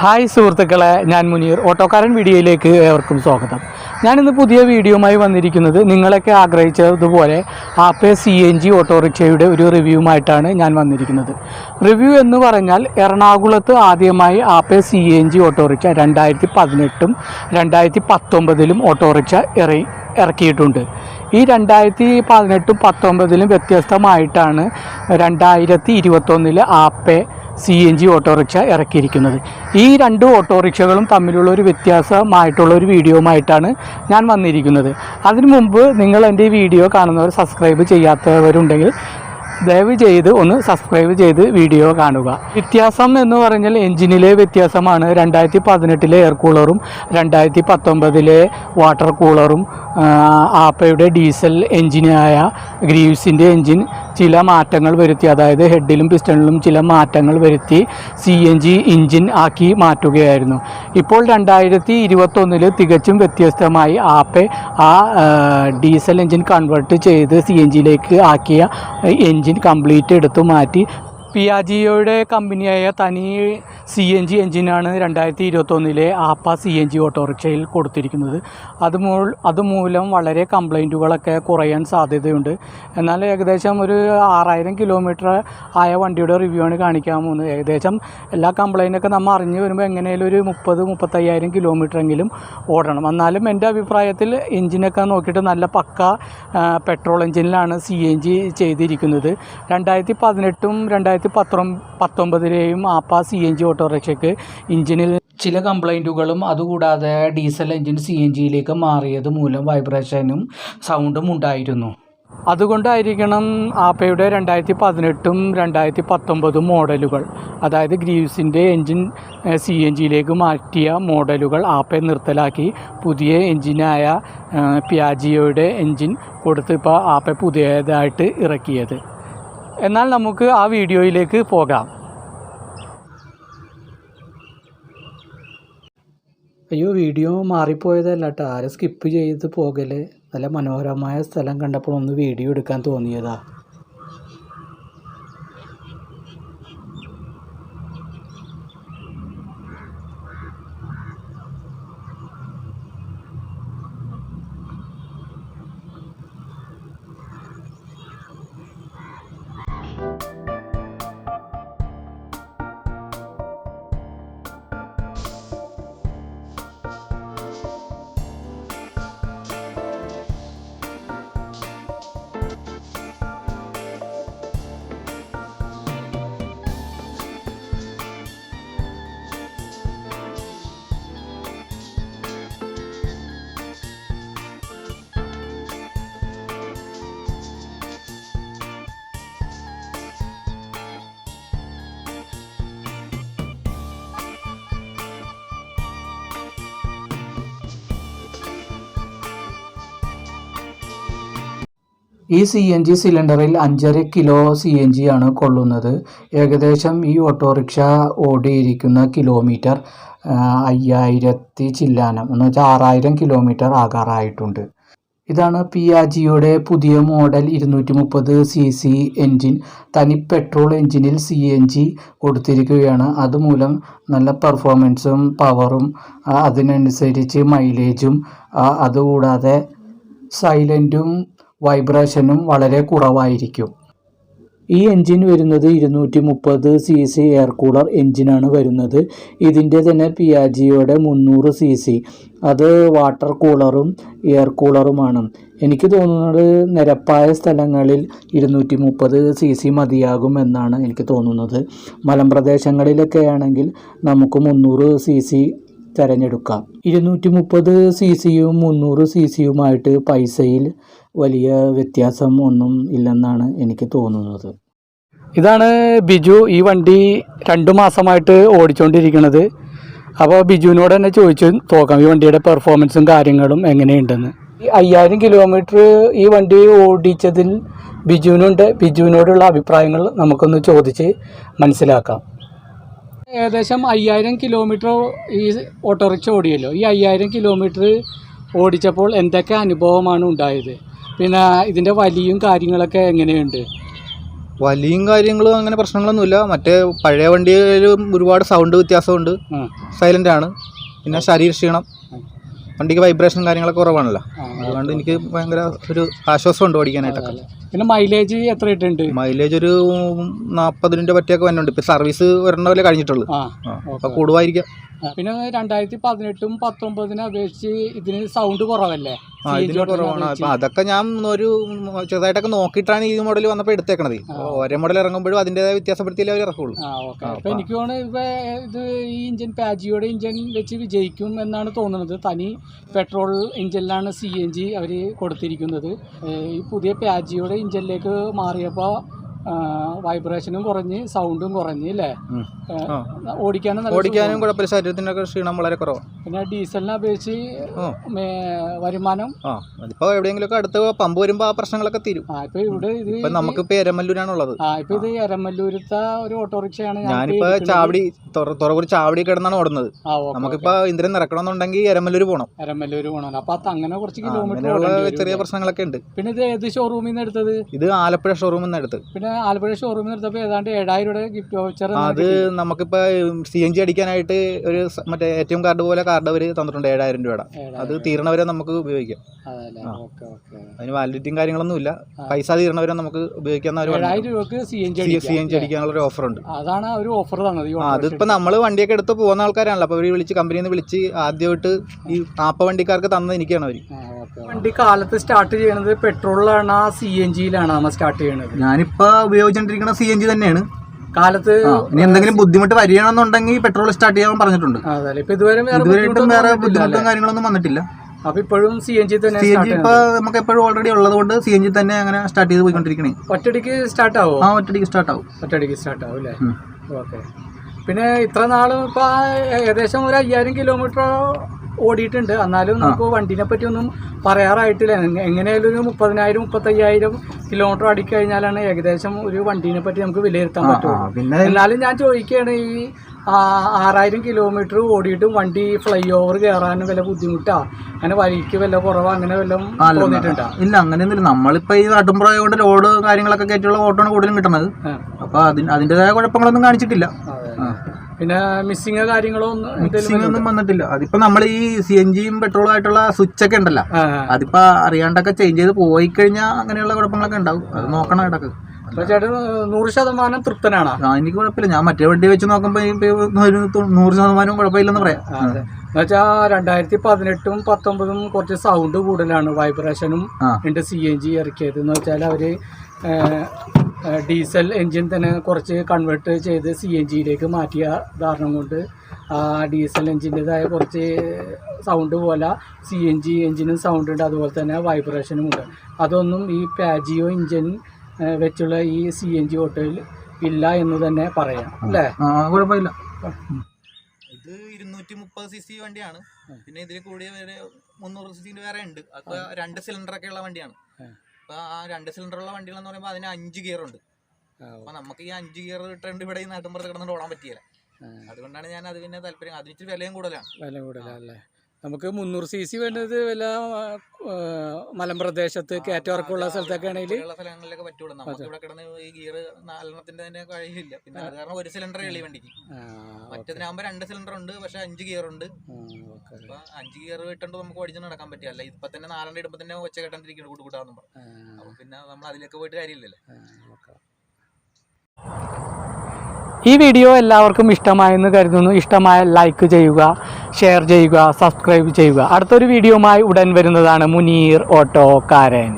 Hi സുഹൃത്തുക്കളെ, ഞാൻ മുനീർ. ഓട്ടോക്കാരൻ വീഡിയോയിലേക്ക് ഏവർക്കും സ്വാഗതം. ഞാനിന്ന് പുതിയ വീഡിയോയുമായി വന്നിരിക്കുന്നത് നിങ്ങളൊക്കെ ആഗ്രഹിച്ചതുപോലെ ആപ്പെ CNG ഓട്ടോറിക്ഷയുടെ ഒരു റിവ്യൂവുമായിട്ടാണ് ഞാൻ വന്നിരിക്കുന്നത്. റിവ്യൂ എന്ന് പറഞ്ഞാൽ എറണാകുളത്ത് ആദ്യമായി ആപ്പെ CNG ഓട്ടോറിക്ഷ 2018 2019 ഓട്ടോറിക്ഷ ഇറക്കിയിട്ടുണ്ട്. ഈ 2018 19 വ്യത്യസ്തമായിട്ടാണ് 2021 ആപ്പെ CNG ഓട്ടോറിക്ഷ ഇറക്കിയിരിക്കുന്നത്. ഈ രണ്ട് ഓട്ടോറിക്ഷകളും തമ്മിലുള്ള ഒരു വ്യത്യാസമായിട്ടുള്ള ഒരു വീഡിയോയുമായിട്ടാണ് ഞാൻ വന്നിരിക്കുന്നത്. അതിനു മുമ്പ് നിങ്ങൾ എൻ്റെ വീഡിയോ കാണുന്നവർ സബ്സ്ക്രൈബ് ചെയ്യാത്തവരുണ്ടെങ്കിൽ ദയവ് ചെയ്ത് ഒന്ന് സബ്സ്ക്രൈബ് ചെയ്ത് വീഡിയോ കാണുക. വ്യത്യാസം എന്ന് പറഞ്ഞാൽ എൻജിനിലെ വ്യത്യാസമാണ്. 2018 എയർ കൂളറും 2019 വാട്ടർ കൂളറും ആപ്പയുടെ ഡീസൽ എൻജിനായ ഗ്രീവ്സിൻ്റെ എൻജിൻ ചില മാറ്റങ്ങൾ വരുത്തി, അതായത് ഹെഡിലും പിസ്റ്റണിലും ചില മാറ്റങ്ങൾ വരുത്തി CNG എൻജിൻ ആക്കി മാറ്റുകയായിരുന്നു. ഇപ്പോൾ 2021 തികച്ചും വ്യത്യസ്തമായി ആപ്പെ ഡീസൽ എൻജിൻ കൺവേർട്ട് ചെയ്ത് CNGയിലേക്ക് ആക്കിയ എൻജിൻ കംപ്ലീറ്റ് എടുത്തു മാറ്റി പിയാജിയോയുടെ കമ്പനിയായ തനി CNG എൻജിനാണ് 2021 ആപ്പ CNG ഓട്ടോറിക്ഷയിൽ കൊടുത്തിരിക്കുന്നത്. അതുമൂലം വളരെ കംപ്ലൈൻറ്റുകളൊക്കെ കുറയാൻ സാധ്യതയുണ്ട്. എന്നാൽ ഏകദേശം ഒരു 6000 കിലോമീറ്റർ ആയ വണ്ടിയുടെ റിവ്യൂ ആണ് കാണിക്കാൻ പോകുന്നത്. ഏകദേശം എല്ലാ കംപ്ലൈൻറ്റൊക്കെ നമ്മൾ അറിഞ്ഞു വരുമ്പോൾ എങ്ങനെയാലും ഒരു 30-35,000 കിലോമീറ്ററെങ്കിലും ഓടണം. എന്നാലും എൻ്റെ അഭിപ്രായത്തിൽ എൻജിനൊക്കെ നോക്കിയിട്ട് നല്ല പക്ക പെട്രോൾ എൻജിനിലാണ് CNG ചെയ്തിരിക്കുന്നത്. 2018 2019 ആപ്പ CNG ഓട്ടോറിക്ഷയ്ക്ക് എൻജിനിൽ ചില കംപ്ലൈൻറ്റുകളും അതുകൂടാതെ ഡീസൽ എൻജിൻ CNGയിലേക്ക് മാറിയത് മൂലം വൈബ്രേഷനും സൗണ്ടും ഉണ്ടായിരുന്നു. അതുകൊണ്ടായിരിക്കണം ആപ്പയുടെ 2018 2019 മോഡലുകൾ, അതായത് ഗ്രീവ്സിൻ്റെ എൻജിൻ CNGയിലേക്ക് മാറ്റിയ മോഡലുകൾ ആപ്പയെ നിർത്തലാക്കി പുതിയ എൻജിനായ പിയാജിയോയുടെ എൻജിൻ കൊടുത്ത് ഇപ്പോൾ ആപ്പ പുതിയതായിട്ട് ഇറക്കിയത്. എന്നാൽ നമുക്ക് ആ വീഡിയോയിലേക്ക് പോകാം. അയ്യോ, വീഡിയോ മാറിപ്പോയതല്ല കേട്ടോ, ആരും സ്കിപ്പ് ചെയ്ത് പോകല്. നല്ല മനോഹരമായ സ്ഥലം കണ്ടപ്പോൾ ഒന്ന് വീഡിയോ എടുക്കാൻ തോന്നിയതാ. ഈ CNG സിലിണ്ടറിൽ 5.5 കിലോ CNG ആണ് കൊള്ളുന്നത്. ഏകദേശം ഈ ഓട്ടോറിക്ഷ ഓടിയിരിക്കുന്ന കിലോമീറ്റർ 5000 ചില്ലാനം, എന്ന് വെച്ചാൽ 6000 കിലോമീറ്റർ ആകാറായിട്ടുണ്ട്. ഇതാണ് പിയാജിയുടെ പുതിയ മോഡൽ 230 cc എൻജിൻ. തനി പെട്രോൾ എൻജിനിൽ CNG കൊടുത്തിരിക്കുകയാണ്. അതുമൂലം നല്ല പെർഫോമൻസും പവറും അതിനനുസരിച്ച് മൈലേജും അതുകൂടാതെ സൈലൻറ്റും വൈബ്രേഷനും വളരെ കുറവായിരിക്കും. ഈ എൻജിൻ വരുന്നത് 230 cc എയർ കൂളർ എൻജിനാണ് വരുന്നത്. ഇതിൻ്റെ തന്നെ പിയാജിയോയുടെ 300 cc, അത് വാട്ടർ കൂളറും എയർ കൂളറുമാണ്. എനിക്ക് തോന്നുന്നത് നിരപ്പായ സ്ഥലങ്ങളിൽ 230 cc മതിയാകും എന്നാണ് എനിക്ക് തോന്നുന്നത്. മലമ്പ്രദേശങ്ങളിലൊക്കെ ആണെങ്കിൽ നമുക്ക് 300 cc തിരഞ്ഞെടുക്കാം. 230 cc-യും 300 cc-യുമായിട്ട് പൈസയിൽ വലിയ വ്യത്യാസം ഒന്നും ഇല്ലെന്നാണ് എനിക്ക് തോന്നുന്നത്. ഇതാണ് ബിജു. ഈ വണ്ടി 2 മാസമായിട്ട് ഓടിച്ചുകൊണ്ടിരിക്കുന്നത്. അപ്പോൾ ബിജുവിനോട് തന്നെ ചോദിച്ചു നോക്കാം ഈ വണ്ടിയുടെ പെർഫോമൻസും കാര്യങ്ങളും എങ്ങനെയുണ്ടെന്ന്. ഈ 5000 കിലോമീറ്റർ ഈ വണ്ടി ഓടിച്ചതിൽ ബിജുവിനോടുള്ള അഭിപ്രായങ്ങൾ നമുക്കൊന്ന് ചോദിച്ച് മനസ്സിലാക്കാം. ഏകദേശം 5000 കിലോമീറ്റർ ഈ ഓട്ടോറിക്ഷ ഓടിയല്ലോ. ഈ 5000 കിലോമീറ്റർ ഓടിച്ചപ്പോൾ എന്തൊക്കെ അനുഭവമാണ് ഉണ്ടായത്? പിന്നെ ഇതിൻ്റെ വലിയും കാര്യങ്ങളൊക്കെ എങ്ങനെയുണ്ട്? വലിയും കാര്യങ്ങളും അങ്ങനെ പ്രശ്നങ്ങളൊന്നുമില്ല. മറ്റേ പഴയ വണ്ടിയിലും ഒരുപാട് സൗണ്ട് വ്യത്യാസമുണ്ട്, സൈലൻ്റ് ആണ്. പിന്നെ ശരീര ക്ഷീണം, വണ്ടിക്ക് വൈബ്രേഷനും കാര്യങ്ങളൊക്കെ കുറവാണല്ലോ. അതുകൊണ്ട് എനിക്ക് ഭയങ്കര ഒരു ആശ്വാസമുണ്ട് ഓടിക്കാനായിട്ടൊക്കെ. പിന്നെ മൈലേജ് എത്ര ഇട്ടുണ്ട്? മൈലേജ് ഒരു 40 പറ്റിയൊക്കെ വരുന്നുണ്ട്. ഇപ്പം സർവീസ് ഒരെണ്ണം വരെ കഴിഞ്ഞിട്ടുള്ളൂ. അപ്പോൾ കൂടുമായിരിക്കാം. പിന്നെ 2018 19 അപേക്ഷിച്ച് ഇതിന് സൗണ്ട് കുറവല്ലേ? ഇതിന് കുറവാണ്. അപ്പം അതൊക്കെ ഞാൻ ഒരു ചെറുതായിട്ടൊക്കെ നോക്കിയിട്ടാണ് ഈ മോഡൽ വന്നപ്പോൾ എടുത്തേക്കണത്. ഓരോ മോഡൽ ഇറങ്ങുമ്പോഴും അതിൻ്റെതായ വ്യത്യാസപ്പെടുത്തിയാലേ അവർ ഇറക്കുള്ളൂ. അപ്പം എനിക്ക് തോന്നുന്നു ഇത് ഈ ഇഞ്ചൻ പാജിയോടെ ഇഞ്ചൻ വെച്ച് വിജയിക്കും എന്നാണ് തോന്നുന്നത്. തനി പെട്രോൾ ഇഞ്ചനിലാണ് CNG അവർ കൊടുത്തിരിക്കുന്നത്. ഈ പുതിയ പാജിയോടെ ഇഞ്ചനിലേക്ക് മാറിയപ്പോൾ വൈബ്രേഷനും കുറഞ്ഞ് സൗണ്ടും കുറഞ്ഞ് അല്ലേ? ഓടിക്കാനും കുഴപ്പമില്ല. ശരീരത്തിനൊക്കെ ക്ഷീണം വളരെ കുറവാണ്. പിന്നെ ഡീസലിനെ അപേക്ഷിച്ച് വരുമാനം അതിപ്പോൾ എവിടെയെങ്കിലുമൊക്കെ അടുത്ത് പമ്പ് വരുമ്പോൾ ആ പ്രശ്നങ്ങളൊക്കെ തീരും. ഇപ്പൊ ഇവിടെ ഇത് നമുക്കിപ്പോൾ എരമല്ലൂരാണുള്ളത്. ഇപ്പൊ ഇത് എരമല്ലൂരത്തെ ഒരു ഓട്ടോറിക്ഷയാണ്. ഞാനിപ്പോ തുറവൂർ ചാവടി കിടന്നാണ് ഓടുന്നത്. നമുക്കിപ്പോ ഇന്ധനം നിറക്കണമെന്നുണ്ടെങ്കിൽ എരമല്ലൂർ പോകണം. അപ്പൊ അങ്ങനെ കുറച്ച് കിലോമീറ്റർ ചെറിയ പ്രശ്നങ്ങളൊക്കെ ഉണ്ട്. പിന്നെ ഇത് ഏത് ഷോറൂമിൽ നിന്ന് എടുത്തത്? ഇത് ആലപ്പുഴ ഷോറൂമിൽ നിന്ന് എടുത്ത്. പിന്നെ ആലപ്പുഴ ഷോറൂമിൽ നിന്ന് എടുത്തപ്പോൾ ഏതാണ്ട് 7000 രൂപ ഗിഫ്റ്റ് വൗച്ചർ. അത് നമുക്കിപ്പോ CNG അടിക്കാനായിട്ട് ഒരു മറ്റേ ATM കാർഡ് പോലെ കാർഡ് അവർ തന്നിട്ടുണ്ട് 7000 രൂപയുടെ. അത് തീരണവരെ നമുക്ക് ഉപയോഗിക്കാം. അതിന് വാലിഡിറ്റിയും കാര്യങ്ങളൊന്നും ഇല്ല. പൈസ തീരണവരെ നമുക്ക് ഉപയോഗിക്കാവുന്ന 7000 രൂപക്ക് CNG അടിക്കാനുള്ള ഒരു ഓഫർ ഉണ്ട്. അതാണ് ഒരു ഓഫർ തന്നത്. അതിപ്പോ നമ്മള് വണ്ടിയൊക്കെ എടുത്ത് പോകുന്ന ആൾക്കാരാണല്ലോ. അപ്പൊ അവര് വിളിച്ച് കമ്പനിയിൽ നിന്ന് വിളിച്ച് ആദ്യമായിട്ട് ഈ ആപ്പ വണ്ടിക്കാർക്ക് തന്നത് എനിക്കാണ് അവര്. വണ്ടി കാലത്ത് സ്റ്റാർട്ട് ചെയ്യണത് പെട്രോളിലാണ് CNGയിലാണ് നമ്മൾ സ്റ്റാർട്ട് ചെയ്യണത്? ഞാനിപ്പോ ഉപയോഗിച്ചോണ്ടിരിക്കുന്ന CNG തന്നെയാണ്. കാലത്ത് ഇനി എന്തെങ്കിലും ബുദ്ധിമുട്ട് വരികയാണെന്നുണ്ടെങ്കിൽ പെട്രോൾ സ്റ്റാർട്ട് ചെയ്യാൻ പറഞ്ഞിട്ടുണ്ട്. ഇതുവരെയായിട്ടും വേറെ ബുദ്ധിമുട്ടും കാര്യങ്ങളൊന്നും വന്നിട്ടില്ല. അപ്പൊ ഇപ്പോഴും CNG തന്നെ ഇപ്പൊ നമുക്ക് എപ്പോഴും ഓൾറെഡി ഉള്ളത് കൊണ്ട് CNG തന്നെ അങ്ങനെ സ്റ്റാർട്ട് ചെയ്ത് പോയിക്കൊണ്ടിരിക്കണേ. ഒറ്റയടിക്ക് സ്റ്റാർട്ട് ആവും? ഒറ്റയടിക്ക് സ്റ്റാർട്ട് ആവും അല്ലേ? ഓക്കെ. പിന്നെ ഇത്ര നാളും ഇപ്പൊ ഏകദേശം ഒരു 5000 കിലോമീറ്റർ ഓടിയിട്ടുണ്ട്. എന്നാലും നമുക്ക് വണ്ടിനെ പറ്റി ഒന്നും പറയാറായിട്ടില്ല. എങ്ങനെയായാലും ഒരു 30,000 35,000 കിലോമീറ്റർ അടിക്കഴിഞ്ഞാലാണ് ഏകദേശം ഒരു വണ്ടീനെ പറ്റി നമുക്ക് വിലയിരുത്താൻ പറ്റുള്ളൂ. എന്നാലും ഞാൻ ചോദിക്കുകയാണ്, ഈ 6000 കിലോമീറ്റർ ഓടിയിട്ടും വണ്ടി ഫ്ലൈ ഓവർ കയറാനും വല്ല ബുദ്ധിമുട്ടാ, അങ്ങനെ വഴിക്ക് വല്ല കുറവാ, അങ്ങനെ വല്ലതും തോന്നിയിട്ടുണ്ടോ? ഇല്ല, അങ്ങനെയൊന്നുമില്ല. നമ്മളിപ്പോ ഈ നാട്ടുമ്പുറം കൊണ്ട് ലോഡ് കാര്യങ്ങളൊക്കെ കയറ്റിയുള്ള ഓട്ടോണ് കൂടുതലും കിട്ടുന്നത്. അപ്പൊ അതിൻ്റെതായ കുഴപ്പങ്ങളൊന്നും കാണിച്ചിട്ടില്ല. പിന്നെ മിസ്സിങ് കാര്യങ്ങളോ ഒന്നും വന്നിട്ടില്ല. അതിപ്പോ നമ്മൾ ഈ CNGയും പെട്രോളും ആയിട്ടുള്ള സ്വിച്ച് ഒക്കെ ഉണ്ടല്ലോ, അതിപ്പോ അറിയാണ്ടൊക്കെ ചേഞ്ച് ചെയ്ത് പോയി കഴിഞ്ഞാൽ അങ്ങനെയുള്ള കുഴപ്പങ്ങളൊക്കെ ഉണ്ടാവും. അത് നോക്കണം ഇടക്ക്. ചേട്ടൻ 100% തൃപ്തനാണ്? എനിക്ക് കുഴപ്പമില്ല. ഞാൻ മറ്റേ വണ്ടി വെച്ച് നോക്കുമ്പോ 100% കുഴപ്പമില്ലെന്ന് പറയാം. എന്നുവെച്ചാൽ 2018 19 കുറച്ച് സൗണ്ട് കൂടുതലാണ്, വൈബ്രേഷനും ഉണ്ട് CNG ഇറക്കിയത്. എന്ന് വെച്ചാൽ അവര് ഡീസൽ എൻജിൻ തന്നെ കുറച്ച് കൺവേർട്ട് ചെയ്ത് CNGയിലേക്ക് മാറ്റിയ കാരണം കൊണ്ട് ആ ഡീസൽ എൻജിൻ്റെതായ കുറച്ച് സൗണ്ട് പോലെ CNG എൻജിനും സൗണ്ട് ഉണ്ട്, അതുപോലെ തന്നെ വൈബ്രേഷനും ഉണ്ട്. അതൊന്നും ഈ പാജിയോ ഇഞ്ചിൻ വെച്ചുള്ള ഈ CNG ഓട്ടോയിൽ ഇല്ല എന്ന് തന്നെ പറയാം അല്ലേ? കുഴപ്പമില്ല. ഇത് 230cc വണ്ടിയാണ്. പിന്നെ ഇതിൽ കൂടിയ 300cc വേറെ ഉണ്ട്. അപ്പോൾ 2 സിലിണ്ടറൊക്കെ ഉള്ള വണ്ടിയാണ്. അപ്പോൾ ആ 2 സിലിണ്ടറുള്ള വണ്ടികളെന്ന് പറയുമ്പോൾ അതിന് 5 ഗിയർ ഉണ്ട്. അപ്പോൾ നമുക്ക് ഈ 5 ഗിയർ ഇട്ടുണ്ട് ഇവിടെ ഈ നാട്ടുമ്പുറത്ത് കിടന്നിട്ട് ഓടാൻ പറ്റിയില്ല. അതുകൊണ്ടാണ് ഞാൻ അത് പിന്നെ താല്പര്യം. അതിന് ഇച്ചിരി വിലയും കൂടുതലാണ്. നമുക്ക് 300cc വേണ്ടത് വല്ല മലമ്പ്രദേശത്ത് കയറ്റവർക്കുള്ള സ്ഥലത്തൊക്കെ ആണെങ്കിൽ സ്ഥലങ്ങളിലൊക്കെ പറ്റുള്ളൂ. നമുക്ക് ഇവിടെ കിടന്ന് ഈ ഗിയർ 4 തന്നെ കഴിയില്ല. പിന്നെ അത് കാരണം 1 സിലിണ്ടർ എളി വണ്ടിക്ക്. മറ്റേതിനാകുമ്പോൾ 2 സിലിണ്ടർ ഉണ്ട്, പക്ഷെ 5 ഗിയർ ഉണ്ട്. അപ്പൊ 5 ഗിയർ ഇട്ടുകൊണ്ട് നമുക്ക് ഓടിച്ച് നടക്കാൻ പറ്റില്ല. ഇപ്പൊ തന്നെ 4 ഇടുമ്പോ തന്നെ ഒച്ച കേട്ടോണ്ടിരിക്കുന്നു കൂട്ടുകൂട്ടാകുമ്പോ. അപ്പൊ പിന്നെ നമ്മൾ അതിലേക്ക് പോയിട്ട് കാര്യമില്ലല്ലോ. ഈ വീഡിയോ എല്ലാവർക്കും ഇഷ്ടമായെന്ന് കരുതുന്നു. ഇഷ്ടമായ ലൈക്ക് ചെയ്യുക, ഷെയർ ചെയ്യുക, സബ്സ്ക്രൈബ് ചെയ്യുക. അടുത്തൊരു വീഡിയോയുമായി ഉടൻ വരുന്നതാണ് മുനീർ ഓട്ടോക്കാരൻ.